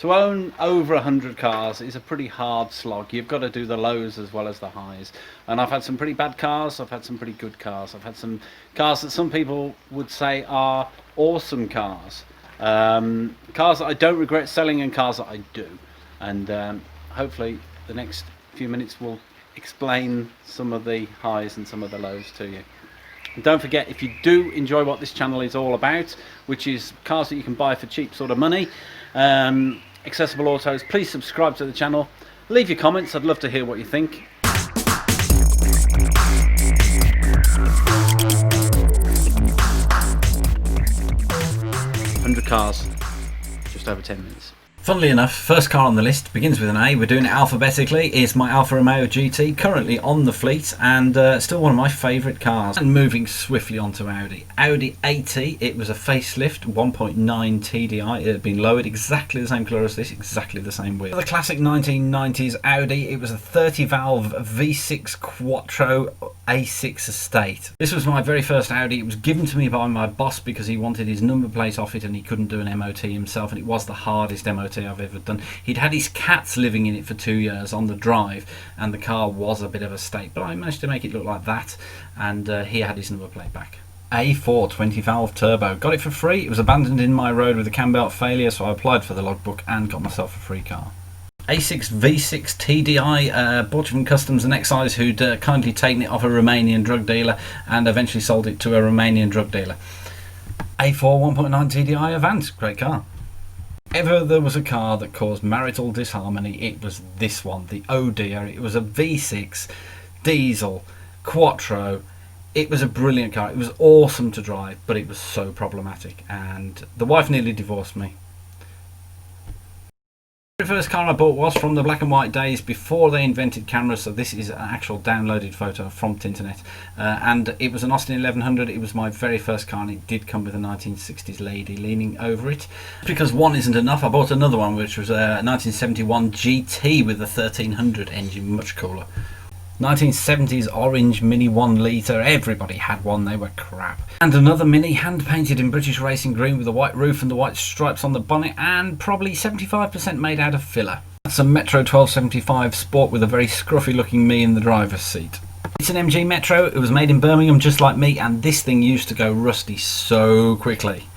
To own over 100 cars is a pretty hard slog. You've got to do the lows as well as the highs. And I've had some pretty bad cars, I've had some pretty good cars. I've had some cars that some people would say are awesome cars. Cars that I don't regret selling and cars that I do. And hopefully the next few minutes will explain some of the highs and some of the lows to you. And don't forget, if you do enjoy what this channel is all about, which is cars that you can buy for cheap sort of money, accessible autos, please subscribe to the channel, leave your comments, I'd love to hear what you think. 100 cars, just over 10 minutes. Funnily enough, first car on the list begins with an A. We're doing it alphabetically. It's my Alfa Romeo GT, currently on the fleet and still one of my favourite cars. And moving swiftly on to Audi. Audi AT, it was a facelift, 1.9 TDI. It had been lowered, exactly the same colour as this, exactly the same wheel. The classic 1990s Audi, it was a 30-valve V6 Quattro A6 estate. This was my very first Audi. It was given to me by my boss because he wanted his number plate off it and he couldn't do an MOT himself, and it was the hardest MOT I've ever done. He'd had his cats living in it for 2 years on the drive, and the car was a bit of a state, but I managed to make it look like that, and he had his number plate back. A4 20-valve turbo, got it for free. It was abandoned in my road with a cam belt failure, so I applied for the logbook and got myself a free car. A6 V6 TDI, bought it from Customs and Excise, who'd kindly taken it off a Romanian drug dealer and eventually sold it to a Romanian drug dealer. A4 1.9 TDI Avant, great car. Ever there was a car that caused marital disharmony, it was this one, the Oh Dear. It was a V6 diesel Quattro. It was a brilliant car. It was awesome to drive, but it was so problematic, and the wife nearly divorced me. The first car I bought was from the black and white days before they invented cameras, so this is an actual downloaded photo from the internet, and it was an Austin 1100. It was my very first car and it did come with a 1960s lady leaning over it. Because one isn't enough, I bought another one which was a 1971 GT with a 1300 engine, much cooler. 1970s orange Mini 1 litre, everybody had one, they were crap. And another Mini, hand painted in British racing green with a white roof and the white stripes on the bonnet, and probably 75% made out of filler. That's a Metro 1275 Sport with a very scruffy looking me in the driver's seat. It's an MG Metro, it was made in Birmingham just like me, and this thing used to go rusty so quickly.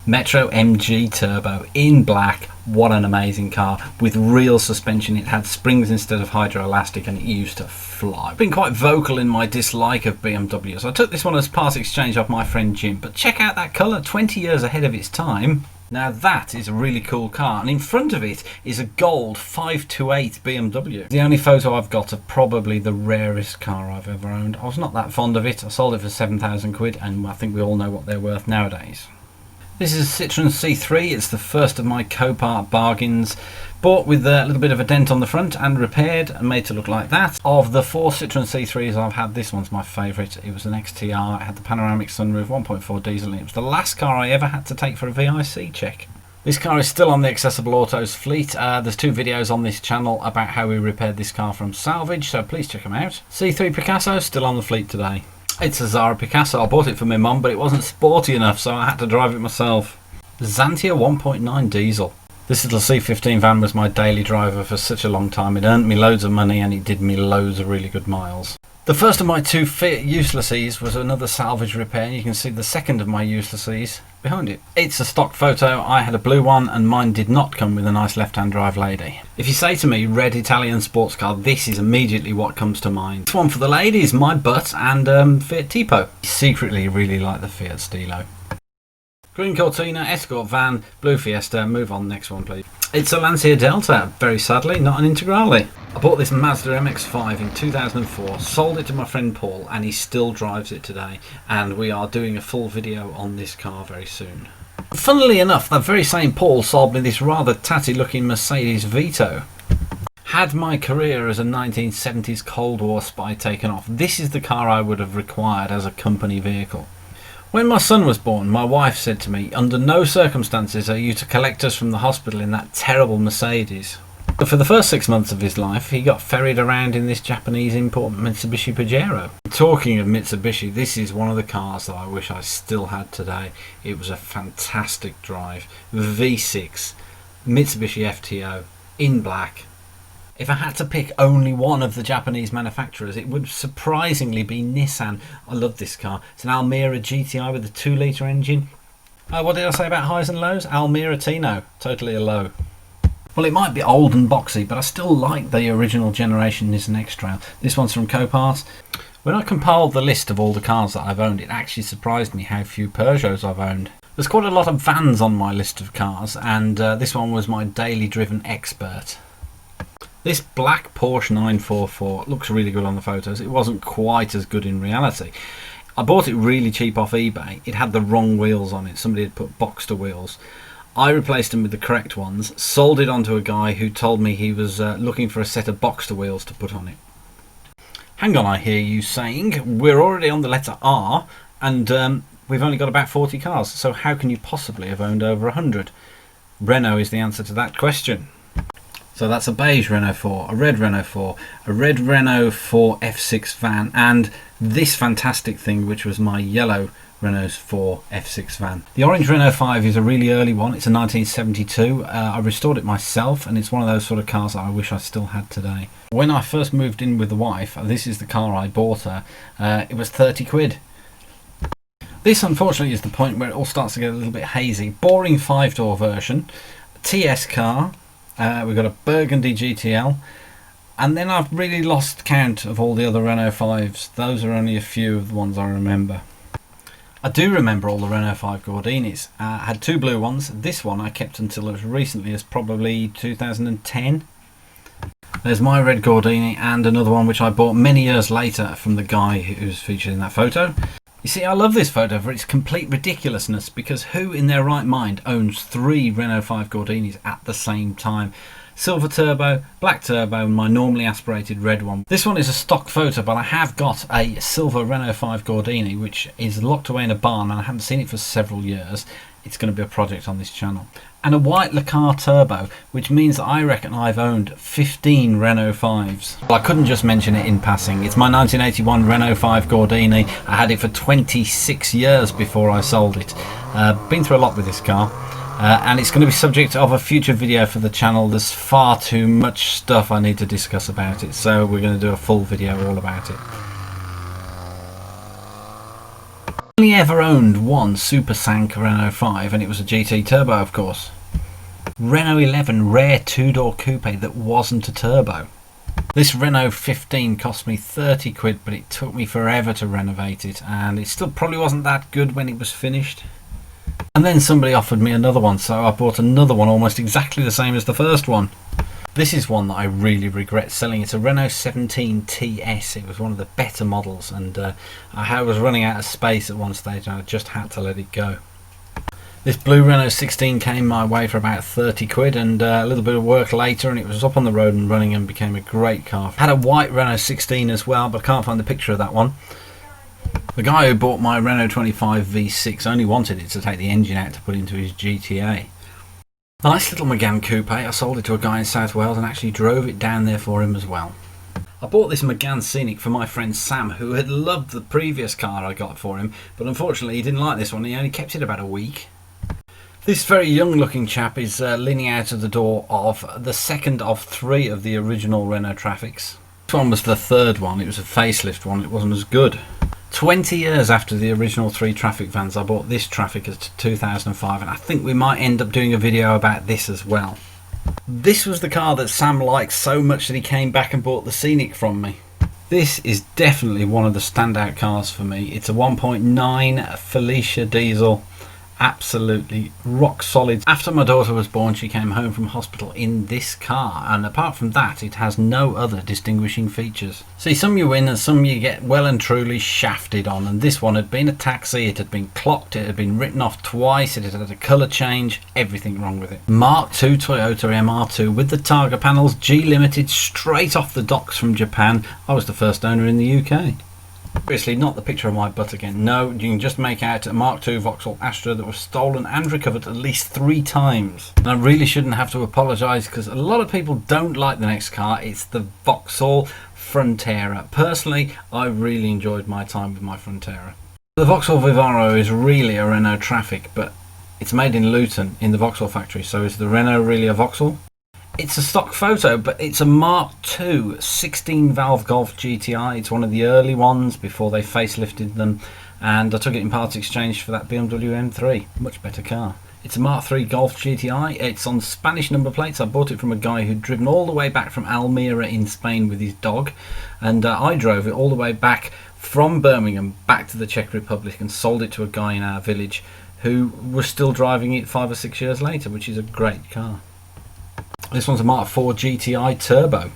Metro MG Turbo in black, what an amazing car, with real suspension. It had springs instead of hydroelastic and it used to fly. I've been quite vocal in my dislike of BMWs. I took this one as part exchange off my friend Jim, but check out that colour, 20 years ahead of its time. Now that is a really cool car, and in front of it is a gold 528 BMW. The only photo I've got of probably the rarest car I've ever owned. I was not that fond of it. I sold it for 7,000 quid, and I think we all know what they're worth nowadays. This is a Citroen C3, it's the first of my Copart bargains, bought with a little bit of a dent on the front and repaired and made to look like that. Of the 4 Citroen C3s I've had, this one's my favourite. It was an XTR, it had the panoramic sunroof, 1.4 diesel, and it was the last car I ever had to take for a VIC check. This car is still on the Accessible Autos fleet. There's 2 videos on this channel about how we repaired this car from salvage, so please check them out. C3 Picasso, still on the fleet today. It's a Zara Picasso. I bought it for my mum, but it wasn't sporty enough, so I had to drive it myself. Xantia 1.9 diesel. This little C15 van was my daily driver for such a long time. It earned me loads of money and it did me loads of really good miles. The first of my 2 Fiat Uselesses was another salvage repair. You can see the second of my Uselesses behind it. It's a stock photo. I had a blue one and mine did not come with a nice left-hand drive lady. If you say to me red Italian sports car, this is immediately what comes to mind. This one for the ladies, my butt, and Fiat Tipo. I secretly really like the Fiat Stilo. Green Cortina, Escort van, blue Fiesta. Move on, next one please. It's a Lancia Delta, very sadly not an Integrale. I bought this Mazda MX-5 in 2004, sold it to my friend Paul, and he still drives it today, and we are doing a full video on this car very soon. Funnily enough, that very same Paul sold me this rather tatty looking Mercedes Vito. Had my career as a 1970s Cold War spy taken off, this is the car I would have required as a company vehicle. When my son was born, my wife said to me, under no circumstances are you to collect us from the hospital in that terrible Mercedes. But for the first 6 months of his life, he got ferried around in this Japanese import Mitsubishi Pajero. Talking of Mitsubishi, this is one of the cars that I wish I still had today. It was a fantastic drive. V6, Mitsubishi FTO in black. If I had to pick only one of the Japanese manufacturers, it would surprisingly be Nissan. I love this car. It's an Almera GTI with a 2-litre engine. What did I say about highs and lows? Almera Tino, totally a low. Well, it might be old and boxy, but I still like the original generation Nissan X-Trail. This one's from Copart. When I compiled the list of all the cars that I've owned, it actually surprised me how few Peugeots I've owned. There's quite a lot of vans on my list of cars, and this one was my daily driven expert. This black Porsche 944 looks really good on the photos. It wasn't quite as good in reality. I bought it really cheap off eBay. It had the wrong wheels on it. Somebody had put Boxster wheels. I replaced them with the correct ones, sold it on to a guy who told me he was looking for a set of Boxster wheels to put on it. Hang on, I hear you saying. We're already on the letter R, and we've only got about 40 cars, so how can you possibly have owned over 100? Renault is the answer to that question. So that's a beige Renault 4, a red Renault 4, a red Renault 4 F6 van, and this fantastic thing, which was my yellow Renault 4 F6 van. The orange Renault 5 is a really early one. It's a 1972. I restored it myself, and it's one of those sort of cars that I wish I still had today. When I first moved in with the wife, this is the car I bought her, it was 30 quid. This unfortunately is the point where it all starts to get a little bit hazy. Boring 5-door version, TS car, we've got a Burgundy GTL, and then I've really lost count of all the other Renault 5s. Those are only a few of the ones I remember. I do remember all the Renault 5 Gordinis. I had 2 blue ones. This one I kept until as recently as probably 2010. There's my red Gordini, and another one which I bought many years later from the guy who's featured in that photo. You see, I love this photo for its complete ridiculousness, because who in their right mind owns 3 Renault 5 Gordinis at the same time? Silver turbo, black turbo, and my normally aspirated red one. This one is a stock photo, but I have got a silver Renault 5 Gordini which is locked away in a barn, and I haven't seen it for several years. It's going to be a project on this channel. And a white Le Car turbo, which means that I reckon I've owned 15 Renault 5s. Well, I couldn't just mention it in passing. It's my 1981 Renault 5 Gordini. I had it for 26 years before I sold it. Been through a lot with this car. And it's going to be subject of a future video for the channel. There's far too much stuff I need to discuss about it, so we're going to do a full video all about it. I only ever owned one Super Sank Renault 5, and it was a GT turbo, of course. Renault 11 rare 2-door coupe that wasn't a turbo. This Renault 15 cost me 30 quid, but it took me forever to renovate it, and it still probably wasn't that good when it was finished. And then somebody offered me another one, so I bought another one almost exactly the same as the first one. This is one that I really regret selling. It's a Renault 17 TS. It was one of the better models, and I was running out of space at one stage and I just had to let it go. This blue Renault 16 came my way for about 30 quid, and a little bit of work later and it was up on the road and running and became a great car. I had a white Renault 16 as well, but I can't find the picture of that one. The guy who bought my Renault 25 V6 only wanted it to take the engine out to put into his GTA. A nice little Megane coupe. I sold it to a guy in South Wales and actually drove it down there for him as well. I bought this Megane Scenic for my friend Sam, who had loved the previous car I got for him, but unfortunately he didn't like this one. He only kept it about a week. This very young looking chap is leaning out of the door of the second of 3 of the original Renault Trafics. This one was the third one. It was a facelift one. It wasn't as good. 20 years after the original 3 Trafic vans, I bought this Trafic at 2005, and I think we might end up doing a video about this as well. This was the car that Sam liked so much that he came back and bought the Scenic from me. This is definitely one of the standout cars for me. It's a 1.9 Felicia diesel. Absolutely rock solid. After my daughter was born, she came home from hospital in this car, and apart from that it has no other distinguishing features. See, some you win and some you get well and truly shafted on, and this one had been a taxi, it had been clocked, it had been written off twice, it had had a colour change, everything wrong with it. Mark II Toyota MR2 with the Targa panels, G Limited, straight off the docks from Japan. I was the first owner in the UK. Obviously not the picture of my butt again. No, you can just make out a Mark II Vauxhall Astra that was stolen and recovered at least 3 times. And I really shouldn't have to apologise, because a lot of people don't like the next car. It's the Vauxhall Frontera. Personally, I really enjoyed my time with my Frontera. The Vauxhall Vivaro is really a Renault Trafic, but It's made in Luton in the Vauxhall factory, so is the Renault really a Vauxhall? It's a stock photo, but it's a Mark II 16-valve Golf GTI. It's one of the early ones before they facelifted them, and I took it in part exchange for that BMW M3. Much better car. It's a Mark III Golf GTI. It's on Spanish number plates. I bought it from a guy who'd driven all the way back from Almeria in Spain with his dog, and I drove it all the way back from Birmingham back to the Czech Republic and sold it to a guy in our village who was still driving it 5 or 6 years later, which is a great car. This one's a Mark IV GTI Turbo.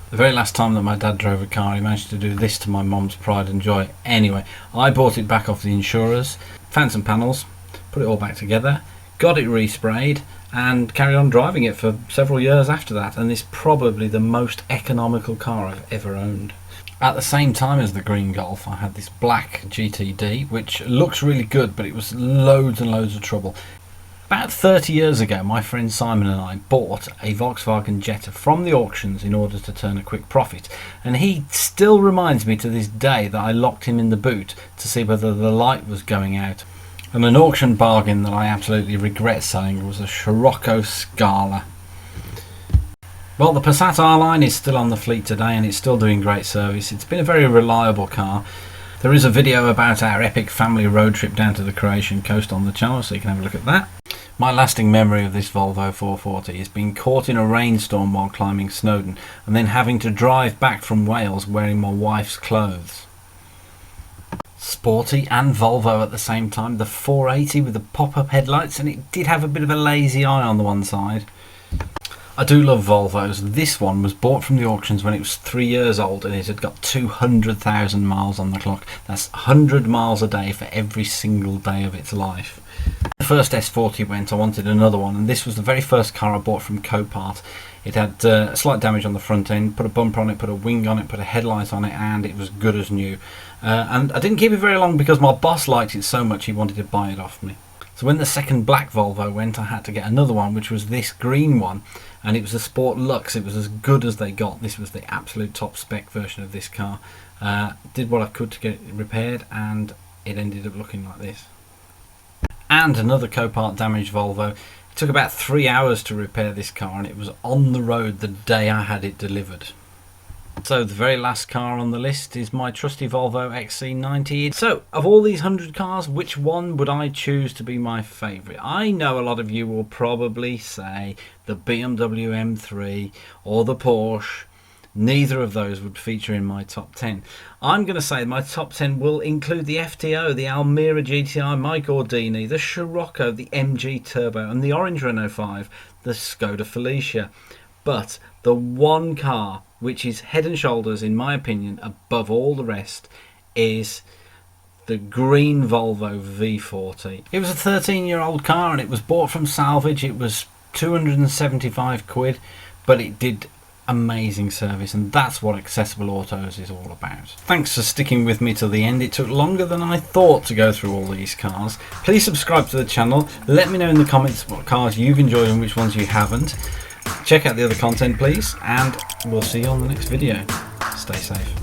The very last time that my dad drove a car, he managed to do this to my mum's pride and joy. Anyway, I bought it back off the insurers, found some panels, put it all back together, got it resprayed, and carried on driving it for several years after that, and it's probably the most economical car I've ever owned. At the same time as the green Golf, I had this black GTD, which looks really good, but it was loads and loads of trouble. About 30 years ago, my friend Simon and I bought a Volkswagen Jetta from the auctions in order to turn a quick profit, and he still reminds me to this day that I locked him in the boot to see whether the light was going out. And an auction bargain that I absolutely regret selling was a Scirocco Scala. Well, the Passat R-Line is still on the fleet today, and it's still doing great service. It's been a very reliable car. There is a video about our epic family road trip down to the Croatian coast on the channel, so you can have a look at that. My lasting memory of this Volvo 440 is being caught in a rainstorm while climbing Snowdon, and then having to drive back from Wales wearing my wife's clothes. Sporty and Volvo at the same time, the 480 with the pop-up headlights, and it did have a bit of a lazy eye on the one side. I do love Volvos. This one was bought from the auctions when it was 3 years old, and it had got 200,000 miles on the clock. That's 100 miles a day for every single day of its life. The first S40 went, I wanted another one, and this was the very first car I bought from Copart. It had slight damage on the front end, put a bumper on it, put a wing on it, put a headlight on it, and it was good as new. And I didn't keep it very long because my boss liked it so much he wanted to buy it off me. So when the second black Volvo went, I had to get another one, which was this green one, and it was a Sport Luxe. It was as good as they got. This was the absolute top spec version of this car. Did what I could to get it repaired, and it ended up looking like this. And another Copart damaged Volvo. It took about 3 hours to repair this car, and it was on the road the day I had it delivered. So the very last car on the list is my trusty Volvo XC90. So of all these 100 cars, which one would I choose to be my favourite? I know a lot of you will probably say the BMW M3 or the Porsche. Neither of those would feature in my top 10. I'm going to say my top 10 will include the FTO, the Almera GTI, my Gordini, the Scirocco, the MG Turbo, and the orange Renault 5, the Skoda Felicia. But the one car which is head and shoulders, in my opinion, above all the rest is the green Volvo V40. It was a 13-year-old car, and it was bought from salvage. It was 275 quid, but it did amazing service, and that's what Accessible Autos is all about. Thanks for sticking with me till the end. It took longer than I thought to go through all these cars. Please subscribe to the channel. Let me know in the comments what cars you've enjoyed and which ones you haven't. Check out the other content, please, and we'll see you on the next video. Stay safe.